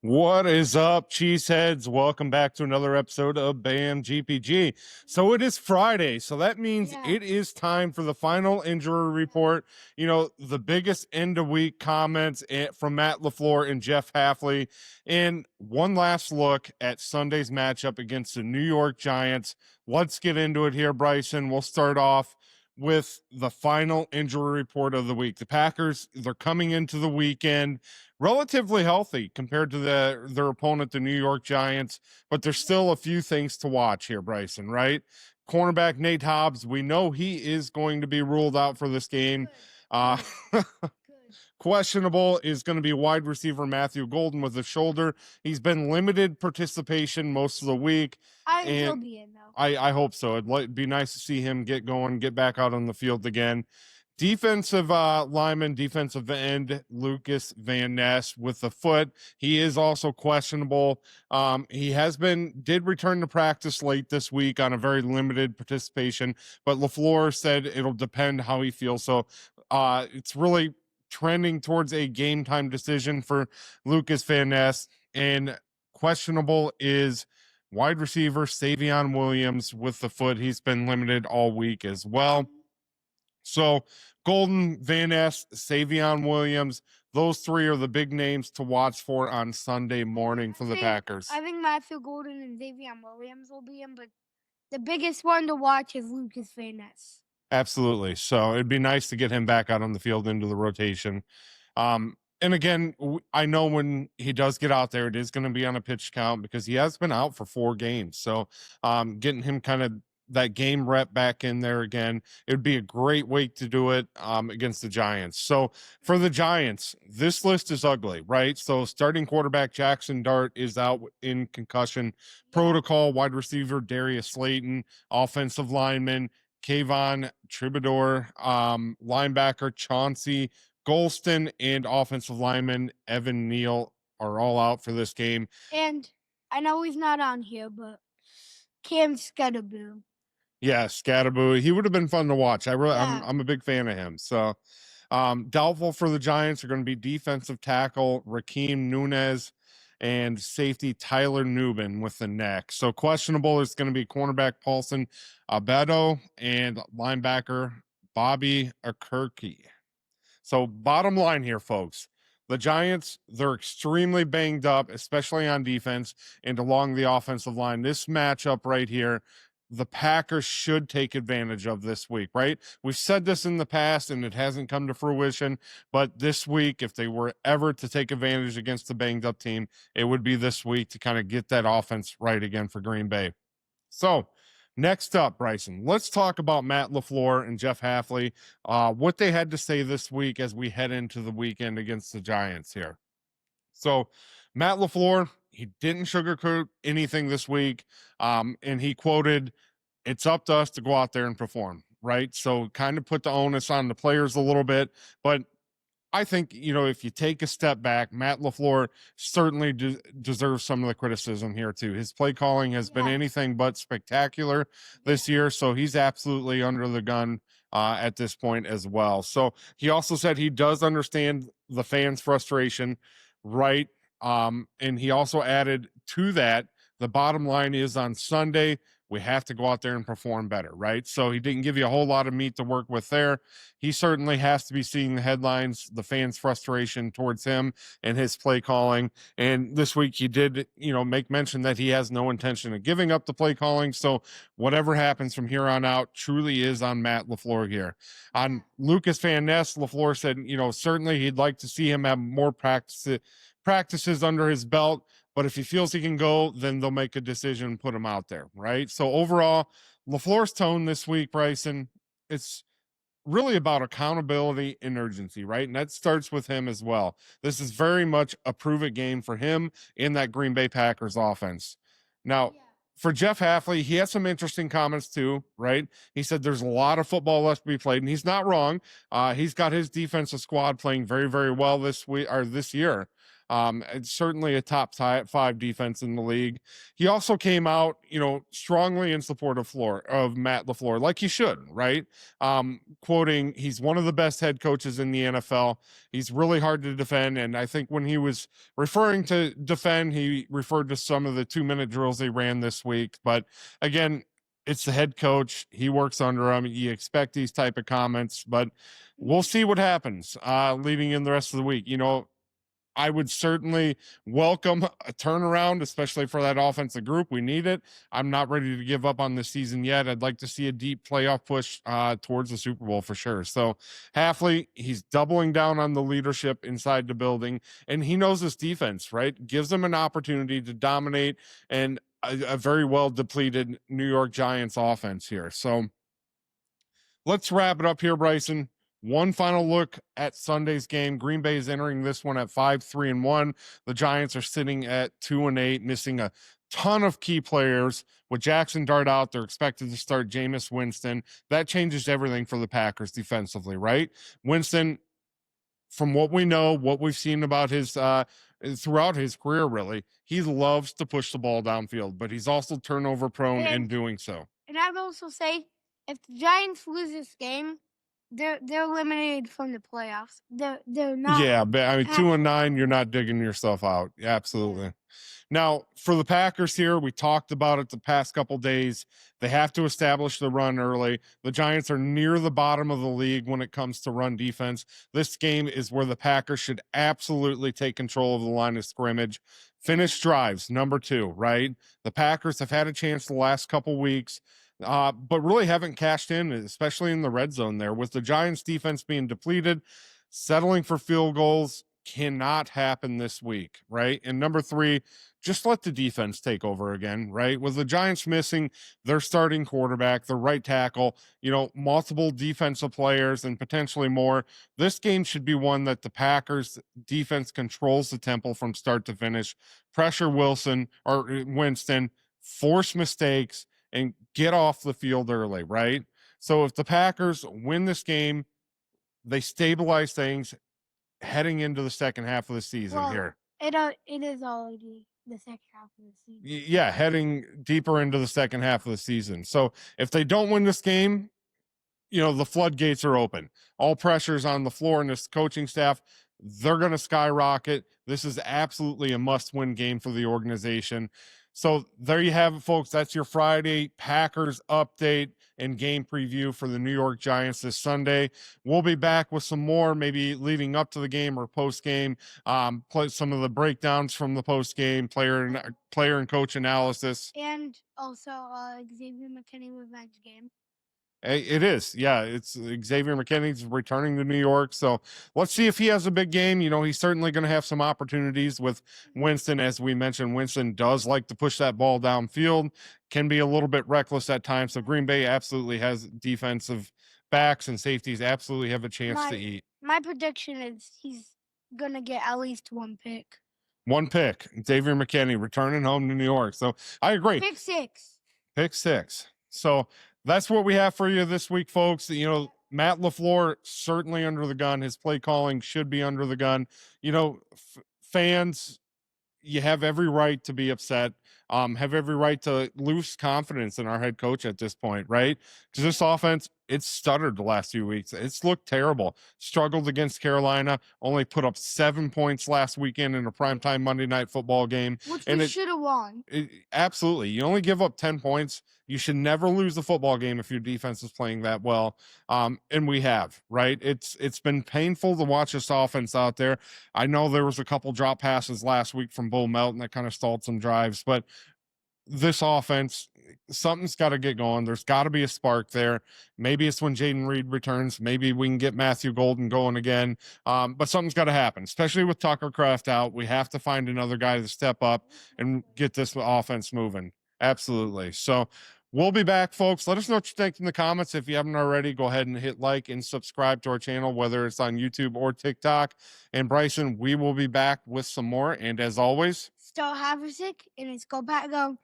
What is up, cheeseheads? Welcome back to another episode of BAM GPG. So it is Friday, so that means Yeah. it is time for the final injury report. You know, the biggest end of week comments from Matt LaFleur and Jeff Hafley, and one last look at Sunday's matchup against the New York Giants. Let's get into it here, Bryson. We'll start off with the final injury report of the week. The Packers, they're coming into the weekend relatively healthy compared to their opponent, the New York Giants, but there's still a few things to watch here, Bryson, right? Cornerback Nate Hobbs, we know he is going to be ruled out for this game. Uh, questionable is going to be wide receiver Matthew Golden with a shoulder. He's been limited participation most of the week. I think he'll be in, though. I hope so. It'd be nice to see him get going, get back out on the field again. Defensive lineman, defensive end, Lucas Van Ness with the foot. He is also questionable. He did return to practice late this week on a very limited participation, but LaFleur said it'll depend how he feels. So it's really trending towards a game time decision for Lucas Van Ness. And questionable is wide receiver Savion Williams with the foot. He's been limited all week as well. So Golden, Van Ness, Savion Williams, those three are the big names to watch for on Sunday morning for the Packers. I think Matthew Golden and Xavier Williams will be in, but the biggest one to watch is Lucas Van Ness. Absolutely. So it'd be nice to get him back out on the field into the rotation. And again, I know when he does get out there, it is going to be on a pitch count because he has been out for 4 games. So getting him kind of that game rep back in there again, it would be a great way to do it against the Giants. So for the Giants, this list is ugly, right? So starting quarterback Jackson Dart is out in concussion protocol, wide receiver Darius Slayton, offensive lineman Kayvon Troubadour, linebacker Chauncey Golston, and offensive lineman Evan Neal are all out for this game. And I know he's not on here, but Cam Scudaboo. Yeah, Scatterboo. He would have been fun to watch. I'm a big fan of him. So doubtful for the Giants are going to be defensive tackle Rakeem Nunez and safety Tyler Nubin with the neck. So questionable is going to be cornerback Paulson Abedo and linebacker Bobby Akirky. So bottom line here, folks, the Giants, they're extremely banged up, especially on defense and along the offensive line. This matchup right here, the Packers should take advantage of this week, right? We've said this in the past and it hasn't come to fruition, but this week, if they were ever to take advantage against the banged up team, it would be this week to kind of get that offense right again for Green Bay. So next up, Bryson, let's talk about Matt LaFleur and Jeff Hafley, what they had to say this week as we head into the weekend against the Giants here. So Matt LaFleur, he didn't sugarcoat anything this week. And he quoted, "It's up to us to go out there and perform," right? So kind of put the onus on the players a little bit. But I think, you know, if you take a step back, Matt LaFleur certainly deserves some of the criticism here too. His play calling has been anything but spectacular this year. So he's absolutely under the gun at this point as well. So he also said he does understand the fans' frustration, right? And he also added to that, the bottom line is on Sunday, we have to go out there and perform better, right? So he didn't give you a whole lot of meat to work with there. He certainly has to be seeing the headlines, the fans' frustration towards him and his play calling. And this week he did, you know, make mention that he has no intention of giving up the play calling. So whatever happens from here on out truly is on Matt LaFleur here. On Lucas Van Ness, LaFleur said, you know, certainly he'd like to see him have more practices under his belt, but if he feels he can go, then they'll make a decision and put him out there, right? So overall, LaFleur's tone this week, Bryson, it's really about accountability and urgency, right? And that starts with him as well. This is very much a prove-it game for him in that Green Bay Packers offense. Now, for Jeff Hafley, he has some interesting comments too, right? He said there's a lot of football left to be played, and he's not wrong. He's got his defensive squad playing very, very well this week or this year. It's certainly a top 5 defense in the league. He also came out, strongly in support of Matt LaFleur, like he should, right? Quoting, he's one of the best head coaches in the NFL. He's really hard to defend. And I think when he was referring to defend, he referred to some of the 2-minute drills they ran this week. But again, it's the head coach. He works under him. You expect these type of comments, but we'll see what happens leading in the rest of the week. I would certainly welcome a turnaround, especially for that offensive group. We need it. I'm not ready to give up on the season yet. I'd like to see a deep playoff push towards the Super Bowl for sure. So Hafley, he's doubling down on the leadership inside the building, and he knows his defense, right? Gives them an opportunity to dominate and a very well depleted New York Giants offense here. So let's wrap it up here, Bryson. One final look at Sunday's game. Green Bay is entering this one at 5-3-1. The Giants are sitting at 2-8, missing a ton of key players. With Jackson Dart out, they're expected to start Jameis Winston. That changes everything for the Packers defensively, right? Winston, from what we know, what we've seen about his throughout his career, really, he loves to push the ball downfield, but he's also turnover prone in doing so. And I'd also say, if the Giants lose this game, they're eliminated from the playoffs. They're not. Yeah, but I mean, 2-9, you're not digging yourself out. Absolutely. Yeah. Now, for the Packers here, we talked about it the past couple days. They have to establish the run early. The Giants are near the bottom of the league when it comes to run defense. This game is where the Packers should absolutely take control of the line of scrimmage. Finish drives, number 2, right? The Packers have had a chance the last couple weeks, but really haven't cashed in, especially in the red zone there. With the Giants defense being depleted, settling for field goals cannot happen this week, right? And number 3, just let the defense take over again, right? With the Giants missing their starting quarterback, their right tackle, multiple defensive players and potentially more, this game should be one that the Packers defense controls the tempo from start to finish, pressure Winston, force mistakes, and get off the field early, right? So if the Packers win this game, they stabilize things heading into the second half of the season here. It is already the second half of the season. Yeah, heading deeper into the second half of the season. So if they don't win this game, the floodgates are open. All pressure's on the floor and this coaching staff. They're going to skyrocket. This is absolutely a must-win game for the organization. So there you have it, folks. That's your Friday Packers update and game preview for the New York Giants this Sunday. We'll be back with some more, maybe leading up to the game or post-game, play some of the breakdowns from the post-game, player and coach analysis. And also Xavier McKinney revenge game. It is. Yeah, it's Xavier McKinney's returning to New York. So let's see if he has a big game. He's certainly going to have some opportunities with Winston. As we mentioned, Winston does like to push that ball downfield, can be a little bit reckless at times. So Green Bay absolutely has defensive backs and safeties absolutely have a chance to eat. My prediction is he's going to get at least 1 pick. 1 pick. Xavier McKinney returning home to New York. So I agree. Pick 6. So that's what we have for you this week, folks. Matt LaFleur certainly under the gun. His play calling should be under the gun. Fans, you have every right to be upset. Have every right to lose confidence in our head coach at this point, right? Because this offense, it's stuttered the last few weeks. It's looked terrible. Struggled against Carolina. Only put up 7 points last weekend in a primetime Monday Night Football game. Which we should have won. Absolutely. You only give up 10 points. You should never lose the football game if your defense is playing that well. And we have, right? It's been painful to watch this offense out there. I know there was a couple drop passes last week from Bo Melton that kind of stalled some drives, but this offense, something's got to get going. There's got to be a spark there. Maybe it's when Jaden Reed returns. Maybe we can get Matthew Golden going again. But something's got to happen, especially with Tucker Kraft out. We have to find another guy to step up and get this offense moving. Absolutely. So we'll be back, folks. Let us know what you think in the comments. If you haven't already, go ahead and hit like and subscribe to our channel, whether it's on YouTube or TikTok. And Bryson, we will be back with some more. And as always, still Haversick, and it's Go Pack Go.